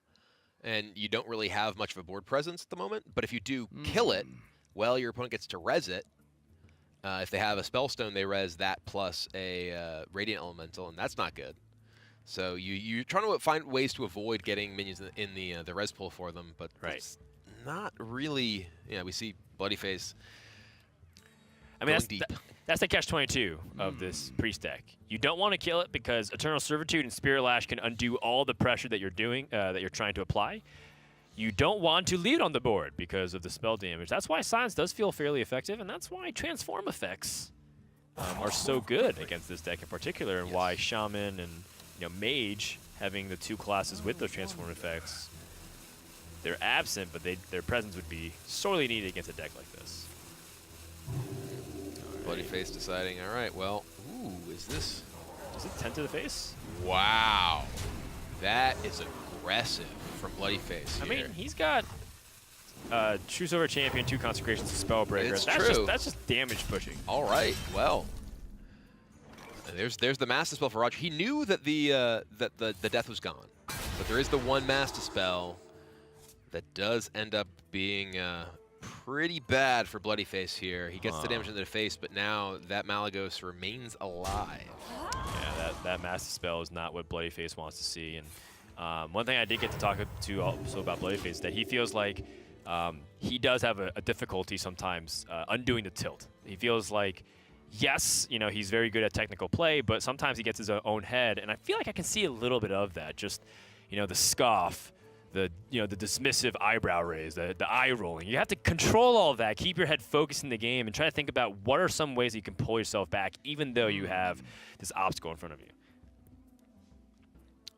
And you don't really have much of a board presence at the moment. But if you do kill it, well, your opponent gets to res it. If they have a Spellstone, they res that plus a Radiant Elemental, and that's not good. So you're trying to find ways to avoid getting minions in the res pool for them, but it's not really. Yeah, we see Bloodyface. I mean, that's the catch-22 of this Priest deck. You don't want to kill it because Eternal Servitude and Spirit Lash can undo all the pressure that you're doing, that you're trying to apply. You don't want to leave it on the board because of the spell damage. That's why Silence does feel fairly effective, and that's why Transform effects are so good against this deck in particular, and why Shaman and Mage, having the two classes with those Transform effects, they're absent, but their presence would be sorely needed against a deck like this. Bloodyface deciding, all right, well, is it 10 to the face? Wow. That is aggressive from Bloodyface here. I mean, he's got True Silver Champion, 2 Consecrations, a Spellbreaker. It's true. That's just damage pushing. All right, well. And there's the Master Spell for Roger. He knew that the death was gone, but there is the one Master Spell that does end up being pretty bad for Bloodyface here. He gets the damage into the face, but now that Malagos remains alive. Yeah, that Master Spell is not what Bloodyface wants to see. And one thing I did get to talk to also about Bloodyface is that he feels like he does have a difficulty sometimes undoing the tilt. He feels like, yes, you know, he's very good at technical play, but sometimes he gets his own head, and I feel like I can see a little bit of that. Just, you know, the scoff, the dismissive eyebrow raise, the eye rolling. You have to control all of that, keep your head focused in the game, and try to think about what are some ways you can pull yourself back, even though you have this obstacle in front of you.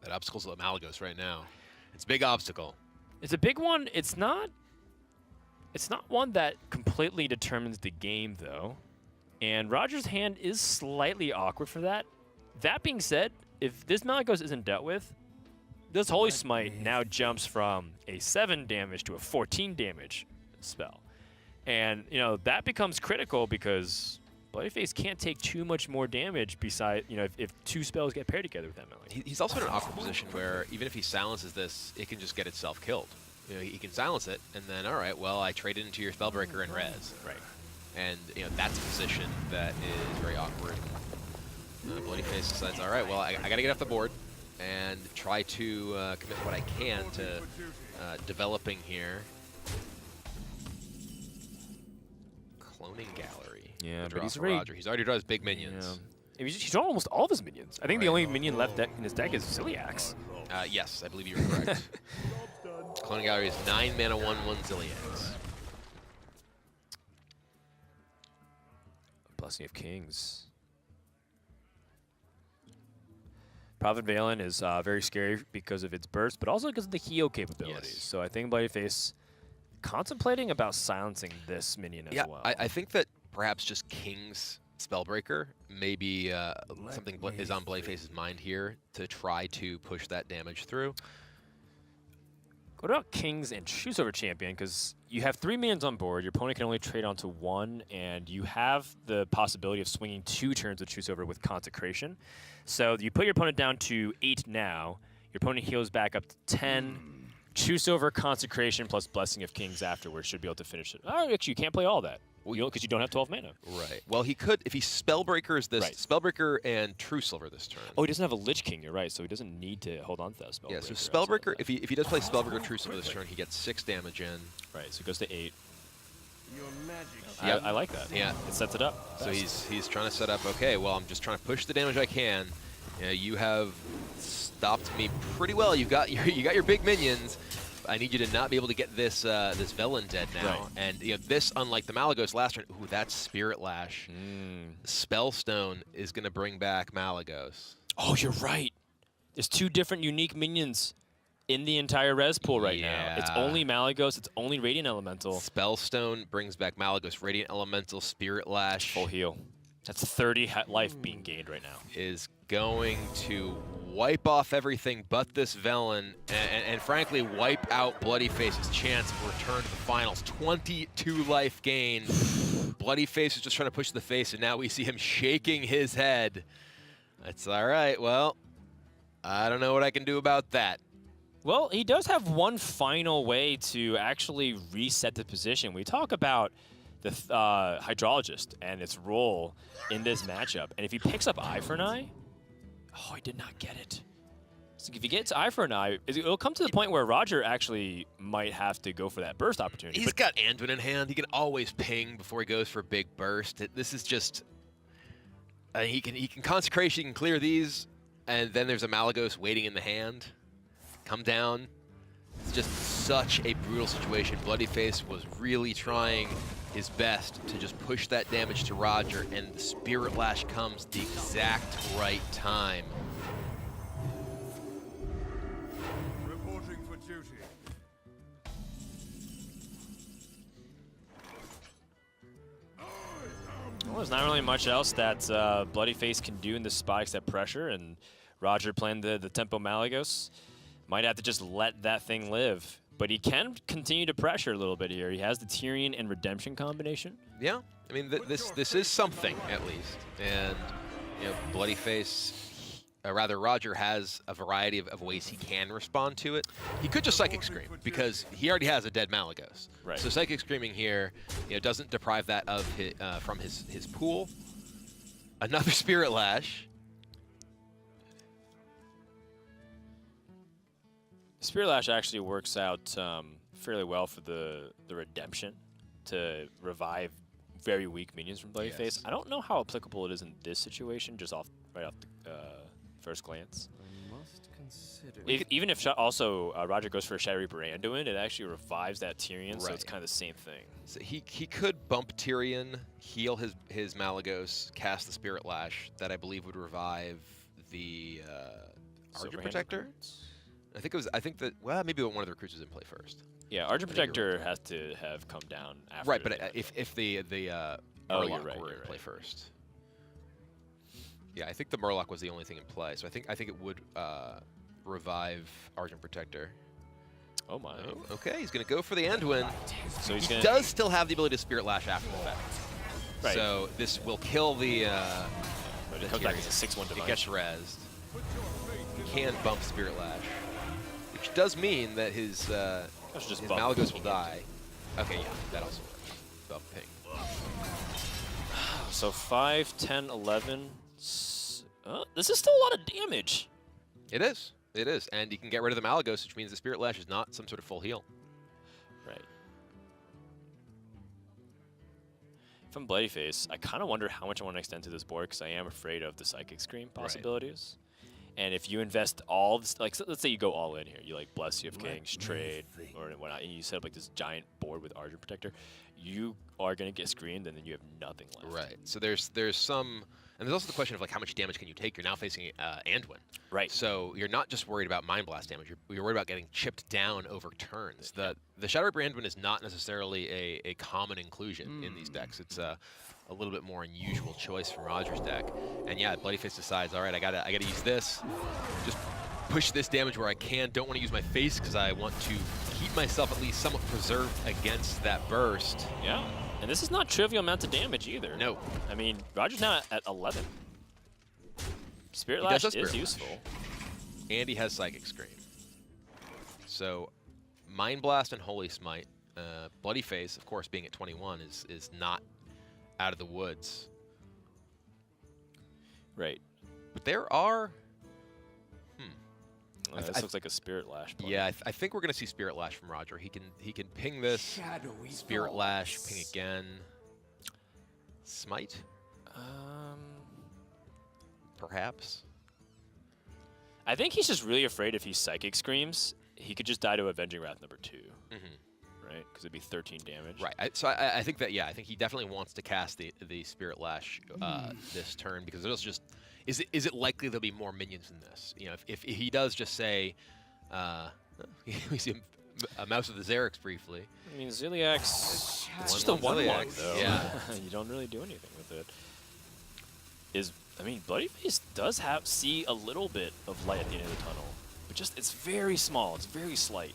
That obstacle's at Malagos right now. It's a big obstacle. It's a big one. It's not one that completely determines the game, though. And Roger's hand is slightly awkward for that. That being said, if this Malagos isn't dealt with, this Holy Smite now jumps from a 7 damage to a 14 damage spell. And, you know, that becomes critical because Bloodyface can't take too much more damage beside, you know, if 2 spells get paired together with that Malagos. He's also in an awkward position where even if he silences this, it can just get itself killed. You know, he can silence it, and then, all right, well, I trade it into your Spellbreaker and res. Right. And, you know, that's a position that is very awkward. Bloodyface decides, all right, well, I got to get off the board and try to commit what I can to developing here. Cloning Gallery. Yeah, The but draw he's for already... Roger. He's already drawn his big minions. Yeah. He's drawn almost all of his minions. I think the only minion left in his deck is Ziliax. Yes, I believe you're correct. Cloning Gallery is 9 mana, 1/1 Ziliax. Blessing of Kings. Prophet Valen is very scary because of its burst, but also because of the heal capabilities. Yes. So I think Bloodyface contemplating about silencing this minion as well. I think that perhaps just King's Spellbreaker maybe something is on Bloodyface's mind here to try to push that damage through. What about Kings and Chooseover Champion? Because you have 3 minions on board, your opponent can only trade onto 1, and you have the possibility of swinging 2 turns of Chooseover with Consecration. So you put your opponent down to 8 now, your opponent heals back up to 10, Chooseover, Consecration, plus Blessing of Kings afterwards should be able to finish it. Oh, actually, you can't play all that. Well, because you don't have 12 mana. Right. Well, he could, if he Spellbreakers this, Right. Spellbreaker and True Silver this turn. Oh, he doesn't have a Lich King, you're right, so he doesn't need to hold on to that Spellbreaker. Yeah, so Spellbreaker, if he does play Spellbreaker True Silver this turn, he gets 6 damage in. Right, so it goes to 8. Yep. I like that. Yeah. It sets it up. So he's trying to set up, okay, well, I'm just trying to push the damage I can. You have stopped me pretty well. You got your big minions. I need you to not be able to get this this Velen dead now. Right. And you know, this, unlike the Malagos last turn, ooh, that's Spirit Lash. Spellstone is going to bring back Malagos. Oh, you're right. There's 2 different unique minions in the entire res pool right now. It's Yeah. only Malagos, it's only Radiant Elemental. Spellstone brings back Malagos. Radiant Elemental, Spirit Lash Full heal. That's 30 life being gained right now. is going to wipe off everything but this Velen, and frankly, wipe out Bloodyface's chance of return to the finals. 22 life gain. Bloodyface is just trying to push the face, and now we see him shaking his head. It's all right, well, I don't know what I can do about that. Well, he does have one final way to actually reset the position. We talk about the Hydrologist and its role in this matchup. And if he picks up Eye for an Eye, oh, I did not get it. So if he gets Eye for an Eye, it'll come to the point where Roger actually might have to go for that burst opportunity. He's got Anduin in hand. He can always ping before he goes for a big burst. This is just... he can Consecration, he can clear these, and then there's a Malagos waiting in the hand. Come down. It's just such a brutal situation. Bloodyface was really trying his best to just push that damage to Roger, and the Spirit Lash comes the exact right time. Reporting for duty. Well, there's not really much else that Bloodyface can do in this spot except pressure, and Roger playing the Tempo Malagos might have to just let that thing live. But he can continue to pressure a little bit here. He has the Tyrion and Redemption combination. Yeah, I mean, this is something, at least. And you know, Bloodyface, rather Roger has a variety of ways he can respond to it. He could just Psychic Scream because he already has a dead Malagos. Right. So Psychic Screaming here, you know, doesn't deprive that of from his pool. Another Spirit Lash. Spirit Lash actually works out fairly well for the redemption to revive very weak minions from Bloodyface. Yes. I don't know how applicable it is in this situation, just right off the first glance. Even if also Roger goes for a Shadow Reaper Anduin, it actually revives that Tyrion, so it's kind of the same thing. So he could bump Tyrion, heal his Malagos, cast the Spirit Lash. That I believe would revive the Argent Protector. I think that maybe one of the recruits was in play first. Yeah, Argent Protector has to have come down after. Right, but if the Murloc were in play first. Yeah, I think the Murloc was the only thing in play, so I think it would revive Argent Protector. Oh my. Oh, okay, he's gonna go for the Anduin. So he does still have the ability to Spirit Lash after the fact. Right. So this will kill the. But it comes back as a 6/1 device. It gets rezzed. He can bump Spirit Lash, which does mean that his Malagos will die. Okay, yeah, that also works. Bump ping. So 5, 10, 11. This is still a lot of damage. It is. It is. And you can get rid of the Malagos, which means the Spirit Lash is not some sort of full heal. Right. If I'm Bloodyface, I kind of wonder how much I want to extend to this board because I am afraid of the Psychic Scream possibilities. Right. And if you invest all this, like, so let's say you go all in here, you like Bless, you have Kings, trade, or whatnot, and you set up like this giant board with Argent Protector, you are going to get screened and then you have nothing left. Right. So there's some, and there's also the question of like how much damage can you take? You're now facing Anduin. Right. So you're not just worried about Mind Blast damage. You're worried about getting chipped down over turns. The Shadow Reaper Anduin is not necessarily a common inclusion in these decks. It's a little bit more unusual choice from Roger's deck. And yeah, Bloodyface decides, all right, I gotta use this. Just push this damage where I can. Don't want to use my face because I want to keep myself at least somewhat preserved against that burst. Yeah. And this is not trivial amount of damage either. No. I mean, Roger's now at 11. Spirit Lash is useful. And he has Psychic Scream. So, Mind Blast and Holy Smite. Bloodyface, of course, being at 21, is not out of the woods. Right. But there are... This looks like a Spirit Lash play. Yeah, I think we're going to see Spirit Lash from Roger. He can ping this, Spirit Lash, ping again. Smite? Perhaps? I think he's just really afraid if he Psychic Screams, he could just die to Avenging Wrath number 2. Right? Because it'd be 13 damage. Right. So I think that, yeah, I think he definitely wants to cast the Spirit Lash this turn because it'll just... Is it likely there'll be more minions than this? You know, if he does just say... we see a Mouse of the Xerix briefly. I mean, Ziliax, it's just a 1/1, though. Yeah. You don't really do anything with it. I mean, Bloodyface does see a little bit of light at the end of the tunnel, but just it's very small. It's very slight.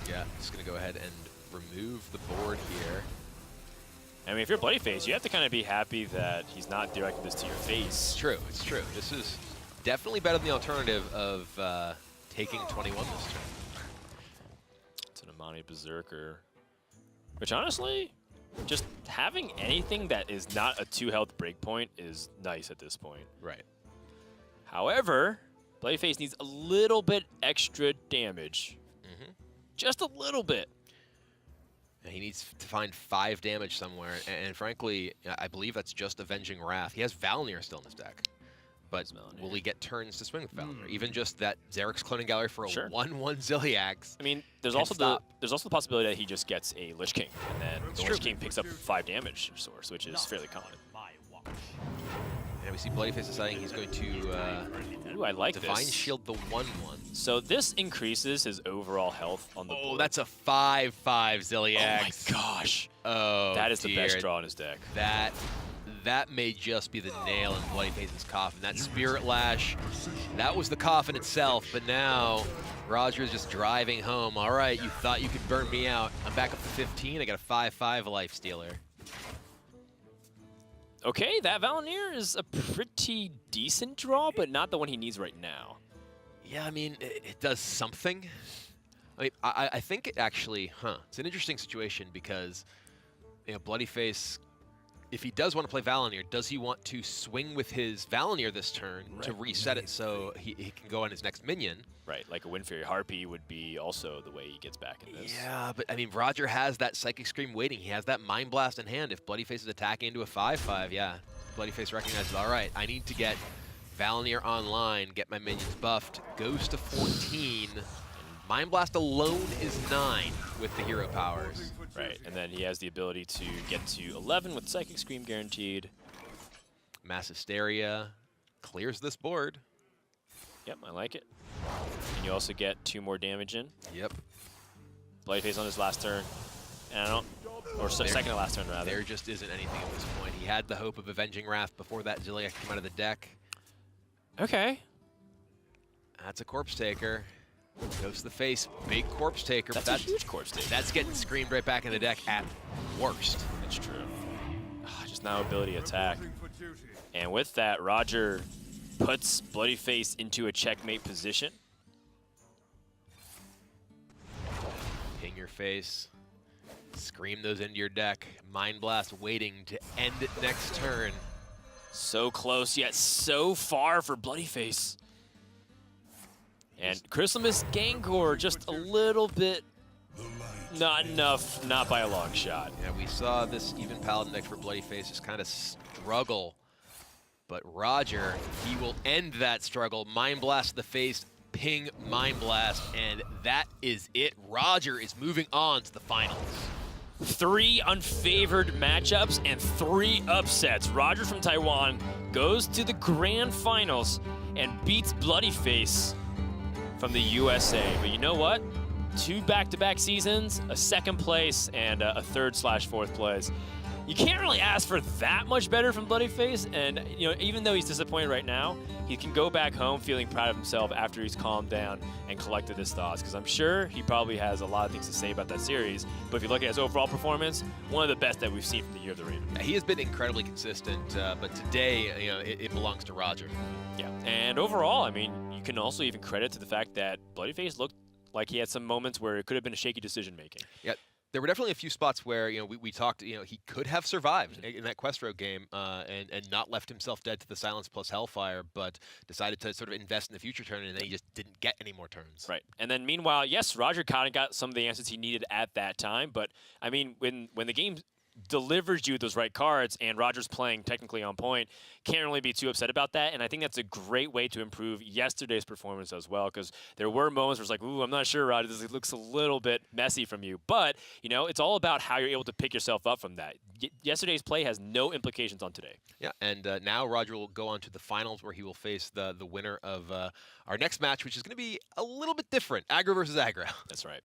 Yeah, just gonna go ahead and remove the board here. I mean, if you're Bloodyface, you have to kind of be happy that he's not directing this to your face. It's true. It's true. This is definitely better than the alternative of taking 21 this turn. It's an Amani Berserker, which honestly, just having anything that is not a 2-health breakpoint is nice at this point. Right. However, Bloodyface needs a little bit extra damage. Just a little bit. He needs to find 5 damage somewhere, and frankly, I believe that's just Avenging Wrath. He has Valnir still in his deck, but will he get turns to swing with Valnir? Even just that Xerix Cloning Gallery for a 1/1 Ziliax. I mean, there's also the possibility that he just gets a Lich King, and then the Lich King picks up 5 damage source, which is fairly common. And we see Bloodyface deciding he's going to Ooh, I like Divine this. Shield the 1/1. So this increases his overall health on the board. Oh, that's a 5/5 Ziliax. Oh my gosh. Oh, that is dear. the best draw in his deck. That may just be the nail in Bloodyface's coffin. That Spirit Lash, that was the coffin itself, but now Roger's just driving home. All right, you thought you could burn me out. I'm back up to 15. I got a 5/5 Life Stealer. Okay, that Valenier is a pretty decent draw, but not the one he needs right now. Yeah, I mean, it does something. I mean, I think it actually, it's an interesting situation because, Bloodyface, if he does want to play Valenier, does he want to swing with his Valenier this turn to reset it so he can go on his next minion? Right, like a Windfury Harpy would be also the way he gets back in this. Yeah, but I mean, Roger has that Psychic Scream waiting. He has that Mind Blast in hand. If Bloodyface is attacking into a 5/5, yeah, Bloodyface recognizes, all right, I need to get Valenier online, get my minions buffed, goes to 14. Mind Blast alone is 9 with the hero powers. Right, and then he has the ability to get to 11 with Psychic Scream guaranteed. Mass Hysteria clears this board. Yep, I like it. And you also get 2 more damage in. Yep. Bloodyface on his last turn. And I don't, or second to last turn rather. There just isn't anything at this point. He had the hope of Avenging Wrath before that Zilliax came out of the deck. Okay. That's a Corpse Taker. Goes to the face, big Corpse Taker. That's a huge Corpse Taker. That's getting screamed right back in the deck at worst. That's true. Just now ability attack. Reporting for duty. And with that, Roger puts Bloodyface into a checkmate position. Ping your face. Scream those into your deck. Mind Blast waiting to end it next turn. So close, yet so far for Bloodyface. And Chrysalis Gangor just a little bit, not enough, not by a long shot. Yeah, we saw this even Paladin deck for Bloodyface just kind of struggle. But Roger, he will end that struggle. Mind Blast the face, ping Mind Blast, and that is it. Roger is moving on to the finals. 3 unfavored matchups and 3 upsets. Roger from Taiwan goes to the grand finals and beats Bloodyface from the USA. But you know what? 2 back-to-back seasons, a 2nd place, and a 3rd/4th place. You can't really ask for that much better from Bloodyface, and even though he's disappointed right now, he can go back home feeling proud of himself after he's calmed down and collected his thoughts, because I'm sure he probably has a lot of things to say about that series. But if you look at his overall performance, one of the best that we've seen from the Year of the Raven. Yeah, he has been incredibly consistent, but today, it belongs to Roger. Yeah, and overall, I mean, you can also even credit to the fact that Bloodyface looked like he had some moments where it could have been a shaky decision-making. Yeah. There were definitely a few spots where we talked. He could have survived in that Quest Road game and not left himself dead to the Silence plus Hellfire, but decided to sort of invest in the future turn, and then he just didn't get any more turns. Right, and then meanwhile, yes, Roger kind of got some of the answers he needed at that time, but I mean, when the game delivers you those right cards and Roger's playing technically on point, can't really be too upset about that. And I think that's a great way to improve yesterday's performance as well, because there were moments where it's like, ooh, I'm not sure, Roger, this looks a little bit messy from you. But, it's all about how you're able to pick yourself up from that. Yesterday's play has no implications on today. Yeah, and now Roger will go on to the finals where he will face the winner of our next match, which is going to be a little bit different, aggro versus aggro. That's right.